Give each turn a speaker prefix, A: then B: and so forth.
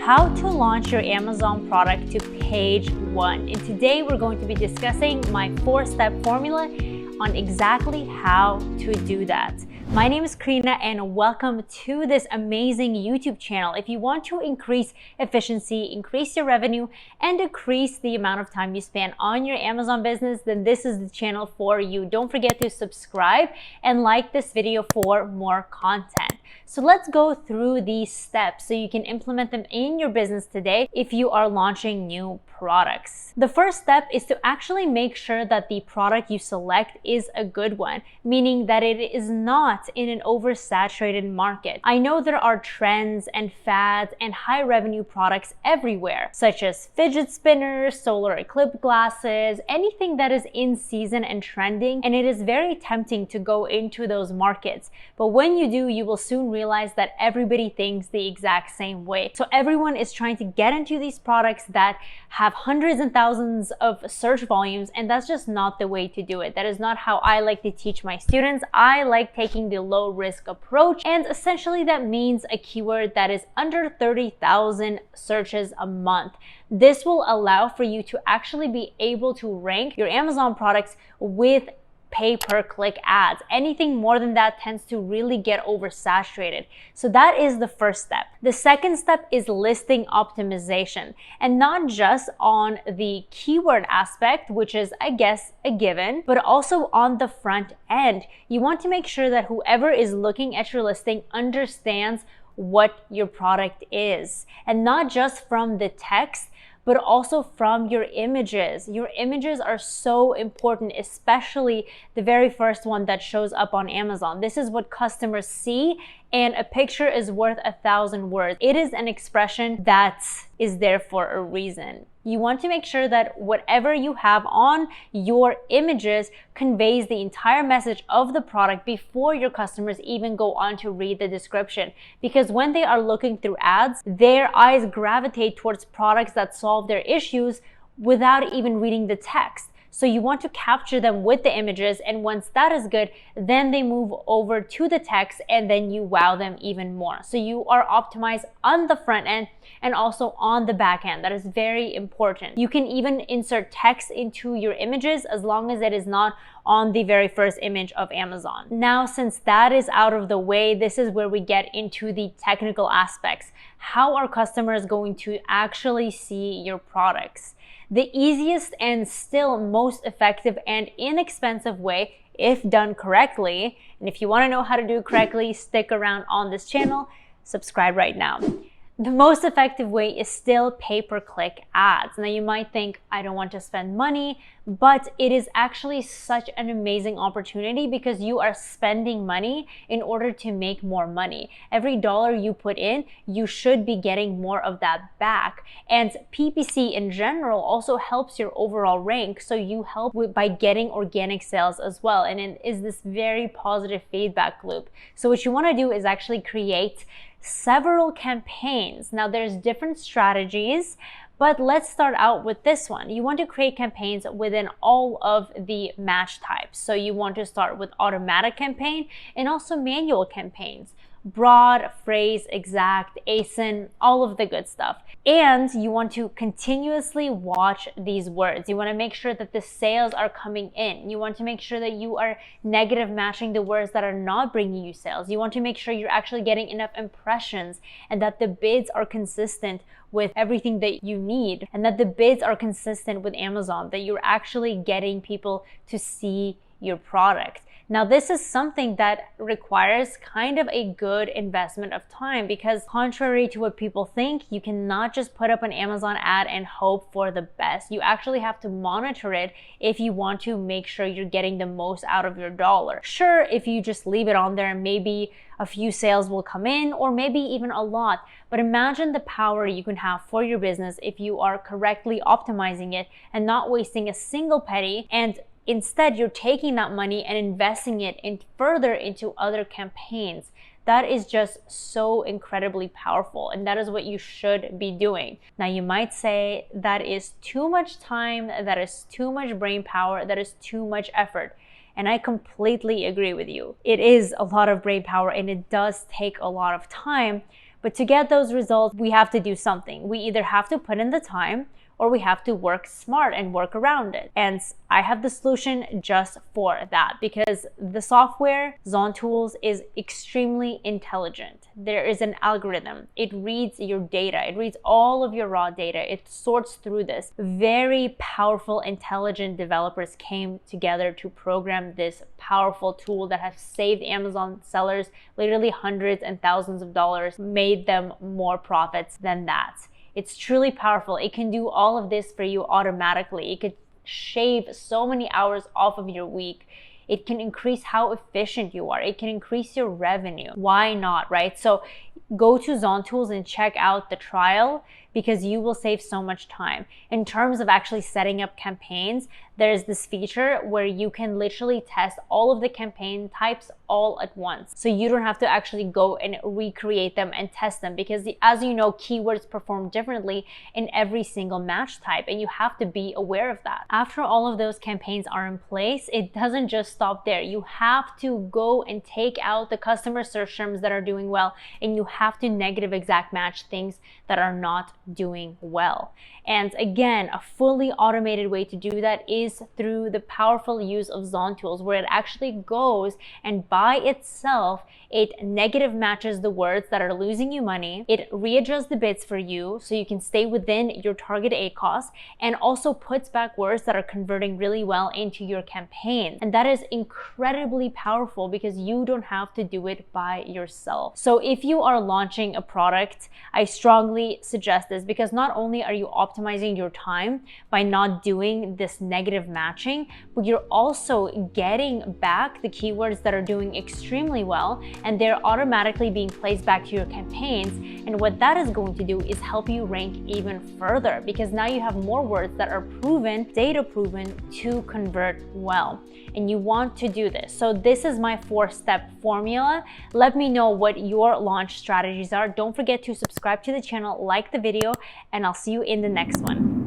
A: how to launch your Amazon product to page 1. And today we're going to be discussing my 4-step formula on exactly how to do that. My name is Karina and welcome to this amazing YouTube channel. If you want to increase efficiency, increase your revenue, and decrease the amount of time you spend on your Amazon business, then this is the channel for you. Don't forget to subscribe and like this video for more content. So let's go through these steps so you can implement them in your business today if you are launching new products. The first step is to actually make sure that the product you select is a good one, meaning that it is not in an oversaturated market. I know there are trends and fads and high revenue products everywhere, such as fidget spinners, solar eclipse glasses, anything that is in season and trending, and it is very tempting to go into those markets. But when you do, you will soon realize that everybody thinks the exact same way. So everyone is trying to get into these products that have hundreds and thousands of search volumes, and that's just not the way to do it. That is not how I like to teach my students. I like taking the low risk approach, and essentially that means a keyword that is under 30,000 searches a month. This will allow for you to actually be able to rank your Amazon products with pay-per-click ads. Anything more than that tends to really get oversaturated. So that is the first step. The second step is listing optimization, and not just on the keyword aspect, which is, I guess, a given, but also on the front end. You want to make sure that whoever is looking at your listing understands what your product is, and not just from the text, but also from your images. Your images are so important, especially the very first one that shows up on Amazon. This is what customers see, and a picture is worth 1,000 words. It is an expression that is there for a reason. You want to make sure that whatever you have on your images conveys the entire message of the product before your customers even go on to read the description. Because when they are looking through ads, their eyes gravitate towards products that solve their issues without even reading the text. So you want to capture them with the images, and once that is good, then they move over to the text, and then you wow them even more. So you are optimized on the front end and also on the back end. That is very important. You can even insert text into your images as long as it is not on the very first image of Amazon. Now, since that is out of the way, this is where we get into the technical aspects. How are customers going to actually see your products? The easiest and still most effective and inexpensive way, if done correctly, and if you want to know how to do it correctly, stick around on this channel, subscribe right now. The most effective way is still pay-per-click ads. Now you might think, I don't want to spend money, but it is actually such an amazing opportunity because you are spending money in order to make more money. Every dollar you put in, you should be getting more of that back. And PPC in general also helps your overall rank, so you help by getting organic sales as well. And it is this very positive feedback loop. So what you want to do is actually create several campaigns. Now there's different strategies, but let's start out with this one. You want to create campaigns within all of the match types. So you want to start with automatic campaign and also manual campaigns. Broad, phrase, exact, ASIN, all of the good stuff. And you want to continuously watch these words. You want to make sure that the sales are coming in. You want to make sure that you are negative matching the words that are not bringing you sales. You want to make sure you're actually getting enough impressions and that the bids are consistent with everything that you need, and that the bids are consistent with Amazon, that you're actually getting people to see your product. Now, this is something that requires kind of a good investment of time because contrary to what people think, you cannot just put up an Amazon ad and hope for the best. You actually have to monitor it if you want to make sure you're getting the most out of your dollar. Sure, if you just leave it on there, maybe a few sales will come in or maybe even a lot. But imagine the power you can have for your business if you are correctly optimizing it and not wasting a single penny, and instead, you're taking that money and investing it further into other campaigns. That is just so incredibly powerful, and that is what you should be doing. Now, you might say that is too much time, that is too much brain power, that is too much effort. And I completely agree with you. It is a lot of brain power and it does take a lot of time. But to get those results, we have to do something. We either have to put in the time or we have to work smart and work around it. And I have the solution just for that, because the software ZonTools is extremely intelligent. There is an algorithm. It reads your data. It reads all of your raw data. It sorts through this. Very powerful, intelligent developers came together to program this powerful tool that has saved Amazon sellers literally hundreds and thousands of dollars, made them more profits than that. It's truly powerful. It can do all of this for you automatically. It could shave so many hours off of your week. It can increase how efficient you are. It can increase your revenue. Why not, right? So go to ZonTools and check out the trial, because you will save so much time. In terms of actually setting up campaigns, there's this feature where you can literally test all of the campaign types all at once. So you don't have to actually go and recreate them and test them, because as you know, keywords perform differently in every single match type, and you have to be aware of that. After all of those campaigns are in place, it doesn't just stop there. You have to go and take out the customer search terms that are doing well, and you have to negative exact match things that are not doing well. And again, a fully automated way to do that is through the powerful use of ZonTools, where it actually goes and by itself, it negative matches the words that are losing you money. It readjusts the bids for you so you can stay within your target A cost, and also puts back words that are converting really well into your campaign. And that is incredibly powerful because you don't have to do it by yourself. So if you are launching a product, I strongly suggest this, because not only are you optimizing your time by not doing this negative matching, but you're also getting back the keywords that are doing extremely well, and they're automatically being placed back to your campaigns. And what that is going to do is help you rank even further, because now you have more words that are proven, data proven to convert well. And you want to do this. So this is my 4-step formula. Let me know what your launch strategies are. Don't forget to subscribe to the channel, like the video, and I'll see you in the next one.